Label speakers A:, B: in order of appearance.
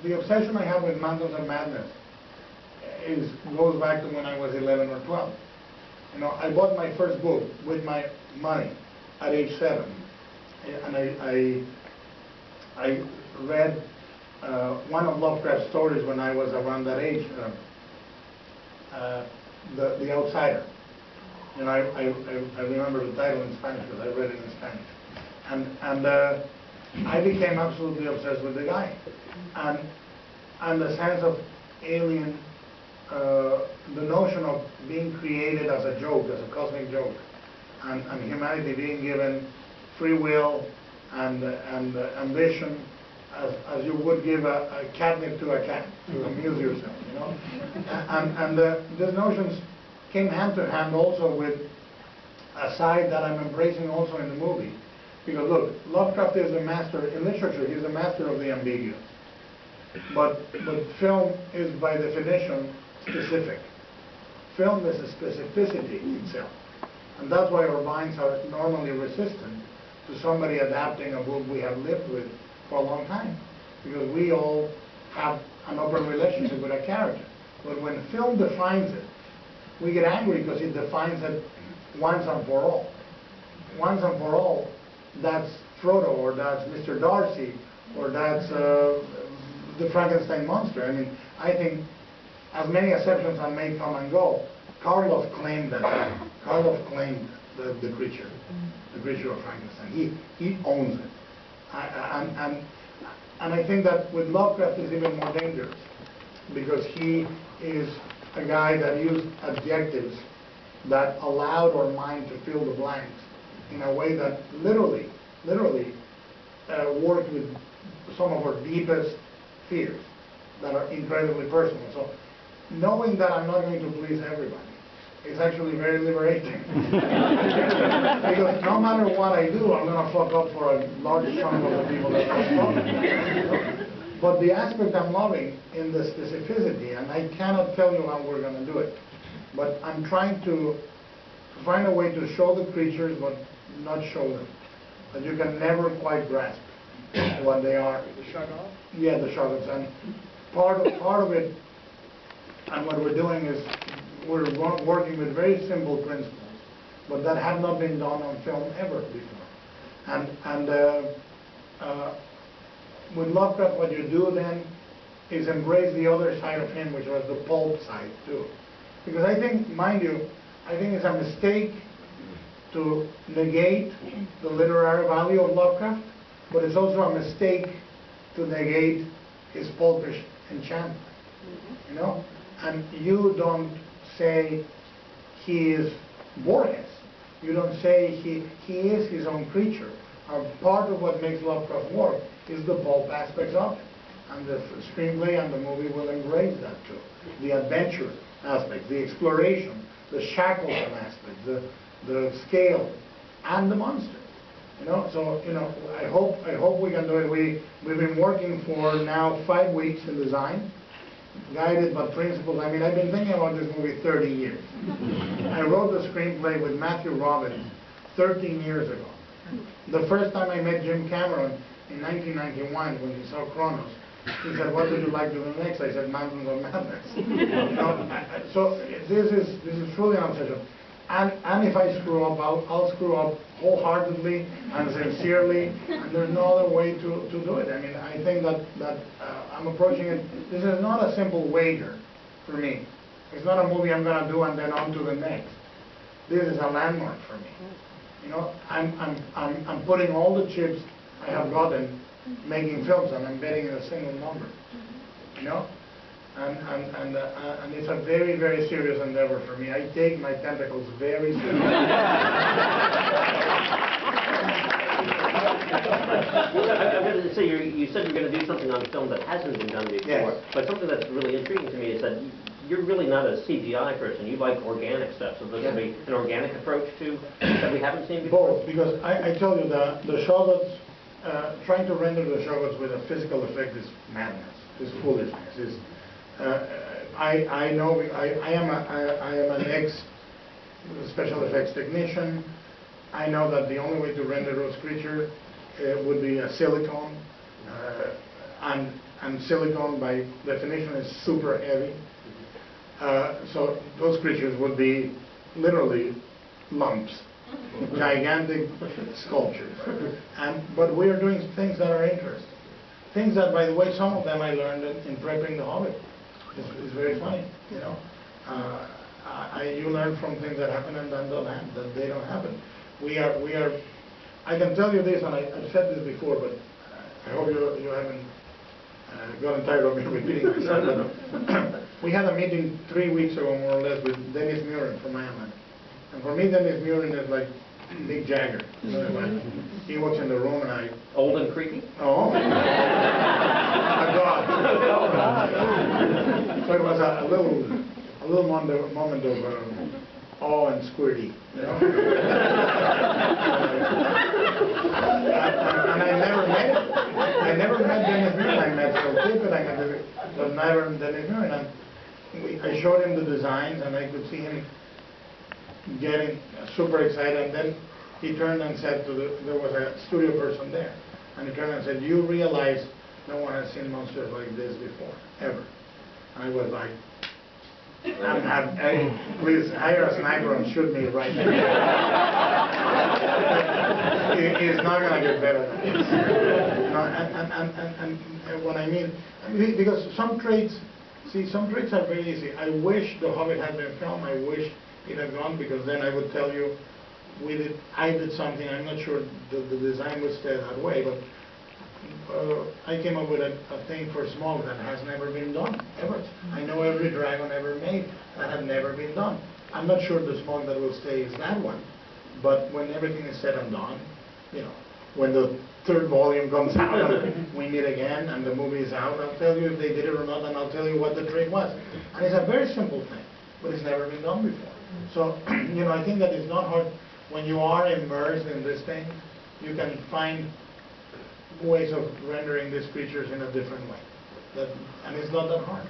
A: the obsession I have with Mountains of Madness goes back to when I was 11 or 12. You know, I bought my first book with my money at age 7, and I read one of Lovecraft's stories when I was around that age, The Outsider. You know, I remember the title in Spanish because I read it in Spanish, and I became absolutely obsessed with the guy, and the sense of alien, the notion of being created as a joke, as a cosmic joke, and humanity being given free will and ambition, as you would give a catnip to a cat to amuse yourself, you know. And these notions came hand to hand also with a side that I'm embracing also in the movie. Because look, Lovecraft is a master, in literature, he's a master of the ambiguous. But film is by definition specific. Film is a specificity itself. And that's why our minds are normally resistant to somebody adapting a book we have lived with for a long time. Because we all have an open relationship with a character. But when film defines it, we get angry because it defines it once and for all. Once and for all, that's Frodo, or that's Mr. Darcy, or that's the Frankenstein monster. I mean, I think as many exceptions as may come and go, Karloff claimed that. Karloff claimed the creature of Frankenstein. He owns it. And I think that with Lovecraft is even more dangerous, because he is a guy that used adjectives that allowed our mind to fill the blanks in a way that literally worked with some of our deepest fears that are incredibly personal. So knowing that I'm not going to please everybody is actually very liberating. Because no matter what I do, I'm going to fuck up for a large chunk of the people that I'm talking. But the aspect I'm loving in the specificity, and I cannot tell you how we're going to do it, but I'm trying to find a way to show the creatures but not show them. That you can never quite grasp what they are.
B: The Shoggoths?
A: Yeah, the Shoggoths. And part of it, and what we're doing is we're working with very simple principles, but that have not been done on film ever before. And with Lovecraft, what you do then is embrace the other side of him, which was the pulp side too. Because I think, mind you, I think it's a mistake to negate the literary value of Lovecraft, but it's also a mistake to negate his pulpish enchantment. You know? And you don't say he is Borges. You don't say he is his own creature. Part of what makes Lovecraft work is the pulp aspects of it. And the screenplay and the movie will embrace that too. The adventure aspect, the exploration, the Shackleton aspect, the scale, and the monster. You know, so you know, I hope we can do it. We've been working for now 5 weeks in design, guided by principles. I mean, I've been thinking about this movie 30 years. I wrote the screenplay with Matthew Robbins 13 years ago. The first time I met Jim Cameron in 1991 when he saw Kronos, he said, "What would you like to do next?" I said, "Mountains of Madness." You know, so this is truly an obsession. And if I screw up, I'll screw up wholeheartedly and sincerely, and there's no other way to do it. I mean, I think that I'm approaching it. This is not a simple wager for me. It's not a movie I'm going to do and then on to the next. This is a landmark for me. You know, I'm putting all the chips I have gotten making films, and I'm betting in a single number. You know, and it's a very, very serious endeavor for me. I take my tentacles very seriously.
C: I'm going to say, you said you're going to do something on film that hasn't been done before,
A: yes.
C: But something that's really intriguing to me is that you're really not a CGI person. You like organic stuff, so there's going to be an organic approach to that we haven't seen before?
A: Both, because I tell you that the Shoggoths, trying to render the Shoggoths with a physical effect is madness, is foolishness. Is I know I am an ex-special effects technician. I know that the only way to render those creatures would be a silicone, and and silicone by definition is super heavy. So those creatures would be literally lumps, gigantic sculptures. But we are doing things that are interesting. Things that, by the way, some of them I learned in prepping The Hobbit. It's very funny, you know. You learn from things that happen in the land, that they don't happen. We are. I can tell you this, and I've said this before, but I hope you haven't gotten tired of me repeating myself. We had a meeting 3 weeks ago, more or less, with Dennis Muren from Ireland. And for me, Dennis Muren is like Mick Jagger. You know, like, he walks in the room and I...
C: Old and creepy?
A: Oh, a god. So it was a little moment of awe and squirty, you know. And I never met Dennis Muren. I met Phil Tippett, but never Dennis Muren. And I showed him the designs, and I could see him getting super excited. And then he turned and said there was a studio person there, and he turned and said, "You realize no one has seen monsters like this before, ever." And I was like, please hire a sniper and shoot me right now. It's not going to get better than this. And what I mean, because some traits are very easy. I wish The Hobbit had been filmed. I wish it had gone, because then I would tell you, I did something. I'm not sure the design would stay that way, but I came up with a thing for smog that has never been done, ever. I know every dragon ever made that had never been done. I'm not sure the smog that will stay is that one, but when everything is said and done, you know, when the 3rd volume comes out and we meet again and the movie is out, I'll tell you if they did it or not, and I'll tell you what the trick was. And it's a very simple thing, but it's never been done before. So, you know, I think that it's not hard. When you are immersed in this thing, you can find ways of rendering these creatures in a different way. And it's not that hard.